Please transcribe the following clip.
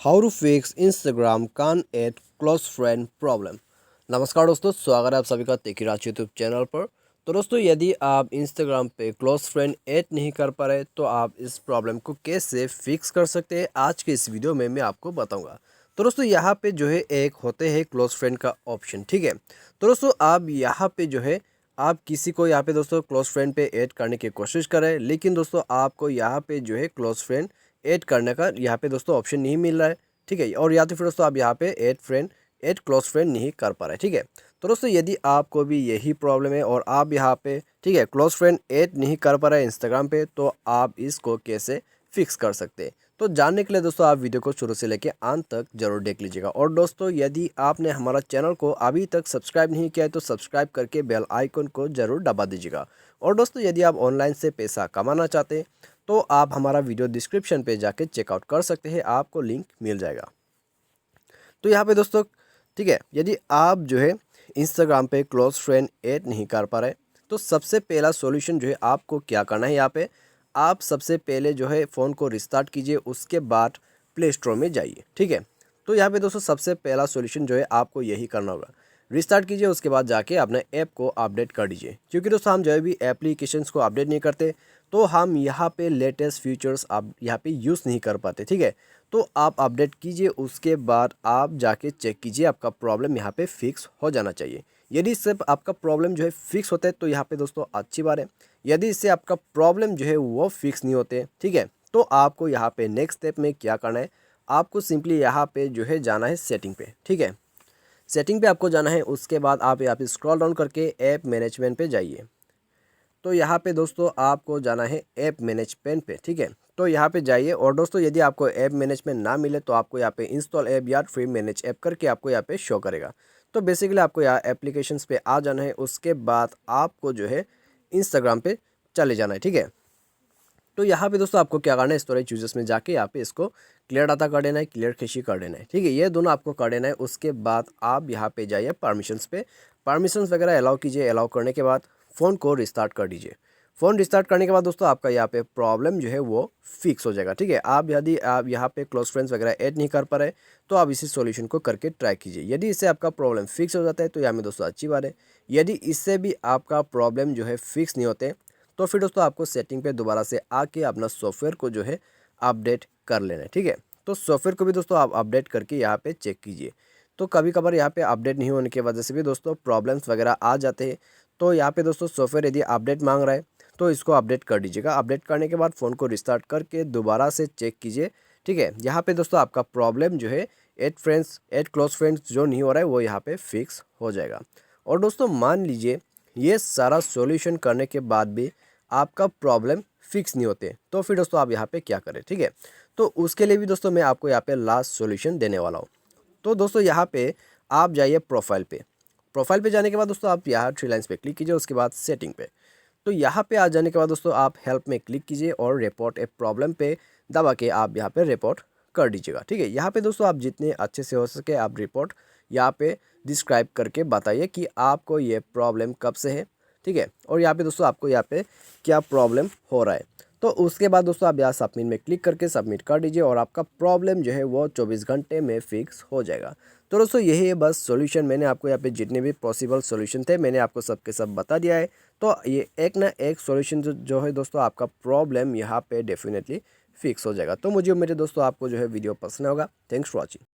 How to fix Instagram can't add close friend problem. नमस्कार दोस्तों, स्वागत है आप सभी का तेकीराज यूट्यूब चैनल पर। तो दोस्तों, यदि आप इंस्टाग्राम पे क्लोज फ्रेंड ऐड नहीं कर पा रहे तो आप इस प्रॉब्लम को कैसे फिक्स कर सकते हैं, आज के इस वीडियो में मैं आपको बताऊंगा। तो दोस्तों, यहाँ पे जो है एक होते हैं क्लोज फ्रेंड का ऑप्शन, ठीक है। तो दोस्तों, आप यहाँ पे जो है आप किसी को यहाँ पे दोस्तों क्लोज फ्रेंड पे ऐड करने की कोशिश करें, लेकिन दोस्तों आपको यहाँ पे जो है क्लोज फ्रेंड ऐड करने का यहाँ पे दोस्तों ऑप्शन नहीं मिल रहा है, ठीक है। और या तो फिर दोस्तों आप यहाँ पे ऐड क्लोज फ्रेंड नहीं कर पा रहे, ठीक है। तो दोस्तों, यदि आपको भी यही प्रॉब्लम है और आप यहाँ पे ठीक है क्लोज फ्रेंड ऐड नहीं कर पा रहे इंस्टाग्राम पे, तो आप इसको कैसे फिक्स कर सकते हैं, तो जानने के लिए दोस्तों आप वीडियो को शुरू से लेकर अंत तक जरूर देख लीजिएगा। और दोस्तों, यदि आपने हमारा चैनल को अभी तक सब्सक्राइब नहीं किया है तो सब्सक्राइब करके बेल आइकन को जरूर दबा दीजिएगा। और दोस्तों, यदि आप ऑनलाइन से पैसा कमाना चाहते हैं तो आप हमारा वीडियो डिस्क्रिप्शन पे जाके चेकआउट कर सकते हैं, आपको लिंक मिल जाएगा। तो यहाँ पे दोस्तों ठीक है, यदि आप जो है इंस्टाग्राम पे क्लोज फ्रेंड ऐड नहीं कर पा रहे तो सबसे पहला सॉल्यूशन जो है आपको क्या करना है, यहाँ पे आप सबसे पहले जो है फ़ोन को रिस्टार्ट कीजिए, उसके बाद प्ले स्टोर में जाइए, ठीक है। तो यहाँ पे दोस्तों सबसे पहला सॉल्यूशन जो है आपको यही करना होगा, रिस्टार्ट कीजिए, उसके बाद जाके अपने ऐप को अपडेट कर दीजिए। क्योंकि दोस्तों हम जो भी एप्लीकेशंस को अपडेट नहीं करते तो हम यहाँ पे लेटेस्ट फीचर्स आप यहाँ पे यूज़ नहीं कर पाते, ठीक है। तो आप अपडेट कीजिए, उसके बाद आप जाके चेक कीजिए, आपका प्रॉब्लम यहाँ पे फिक्स हो जाना चाहिए। यदि इससे आपका प्रॉब्लम जो है फिक्स होता है तो यहाँ पे दोस्तों अच्छी बात है। यदि इससे आपका प्रॉब्लम जो है वो फिक्स नहीं होते, ठीक है, तो आपको यहाँ पे नेक्स्ट स्टेप में क्या करना है, आपको सिंपली यहाँ पे जो है जाना है सेटिंग पे, ठीक है। सेटिंग पे आपको जाना है, उसके बाद आप यहाँ पे स्क्रॉल डाउन करके ऐप मैनेजमेंट पे जाइए। तो यहाँ पे दोस्तों आपको जाना है ऐप मैनेजमेंट पे, ठीक है। तो यहाँ पे जाइए, और दोस्तों यदि आपको ऐप मैनेजमेंट ना मिले तो आपको यहाँ पे इंस्टॉल ऐप या फ्री मैनेज ऐप करके आपको यहाँ पे शो करेगा। तो बेसिकली आपको यहाँ एप्लीकेशंस पे आ जाना है, उसके बाद आपको जो है इंस्टाग्राम पे चले जाना है, ठीक है। तो यहाँ पे दोस्तों आपको क्या करना है, स्टोरेज यूजर्स में जाके यहाँ पे इसको क्लियर डाटा कर देना है, क्लियर कैशी कर देना है, ठीक है। ये दोनों आपको कर देना है। उसके बाद आप यहाँ पे जाइए परमिशंस पे, परमिशंस वगैरह अलाउ कीजिए। अलाउ करने के बाद फ़ोन को रिस्टार्ट कर दीजिए। फ़ोन रिस्टार्ट करने के बाद दोस्तों आपका यहाँ पे प्रॉब्लम जो है वो फिक्स हो जाएगा, ठीक है। आप यदि आप यहाँ पे क्लोज फ्रेंड्स वगैरह ऐड नहीं कर पा रहे तो आप इसी सॉल्यूशन को करके ट्राई कीजिए। यदि इससे आपका प्रॉब्लम फिक्स हो जाता है तो यहाँ में दोस्तों अच्छी बात है। यदि इससे भी आपका प्रॉब्लम जो है फिक्स नहीं होते तो फिर दोस्तों आपको सेटिंग पे दोबारा से आके अपना सॉफ्टवेयर को जो है अपडेट कर लेना है, ठीक है। तो सॉफ्टवेयर को भी दोस्तों आप अपडेट करके यहाँ पे चेक कीजिए। तो कभी कभार यहाँ पे अपडेट नहीं होने की वजह से भी दोस्तों प्रॉब्लम्स वगैरह आ जाते हैं। तो यहाँ पे दोस्तों सॉफ्टवेयर यदि अपडेट मांग रहा है तो इसको अपडेट कर दीजिएगा। अपडेट करने के बाद फ़ोन को रिस्टार्ट करके दोबारा से चेक कीजिए, ठीक है। यहाँ पे दोस्तों आपका प्रॉब्लम जो है ऐड क्लोज फ्रेंड्स जो नहीं हो रहा है वो यहाँ पे फिक्स हो जाएगा। और दोस्तों मान लीजिए ये सारा सॉल्यूशन करने के बाद भी आपका प्रॉब्लम फिक्स नहीं होते तो फिर दोस्तों आप यहाँ पे क्या करें, ठीक है। तो उसके लिए भी दोस्तों मैं आपको यहाँ पे लास्ट सॉल्यूशन देने वाला हूँ। तो दोस्तों यहाँ पे आप जाइए प्रोफाइल पे। प्रोफाइल पे जाने के बाद दोस्तों आप यहाँ थ्री लाइन्स पे क्लिक कीजिए, उसके बाद सेटिंग पे। तो यहाँ पे आ जाने के बाद दोस्तों आप हेल्प में क्लिक कीजिए और रिपोर्ट ए प्रॉब्लम पे दबा के आप यहाँ पे रिपोर्ट कर दीजिएगा, ठीक है। यहाँ पे दोस्तों आप जितने अच्छे से हो सके आप रिपोर्ट यहाँ पे डिस्क्राइब करके बताइए कि आपको ये प्रॉब्लम कब से है, ठीक है। और यहाँ पे दोस्तों आपको यहाँ पे क्या प्रॉब्लम हो रहा है। तो उसके बाद दोस्तों आप यहाँ सबमिट में क्लिक करके सबमिट कर दीजिए और आपका प्रॉब्लम जो है वो 24 घंटे में फिक्स हो जाएगा। तो दोस्तों यही है बस सॉल्यूशन। मैंने आपको यहाँ पे जितने भी पॉसिबल सॉल्यूशन थे मैंने आपको सबके सब बता दिया है। तो ये एक ना एक सॉल्यूशन जो है दोस्तों आपका प्रॉब्लम यहाँ पे डेफिनेटली फिक्स हो जाएगा। तो मुझे उम्मीद है दोस्तों आपको जो है वीडियो पसंद होगा। Thanks for watching.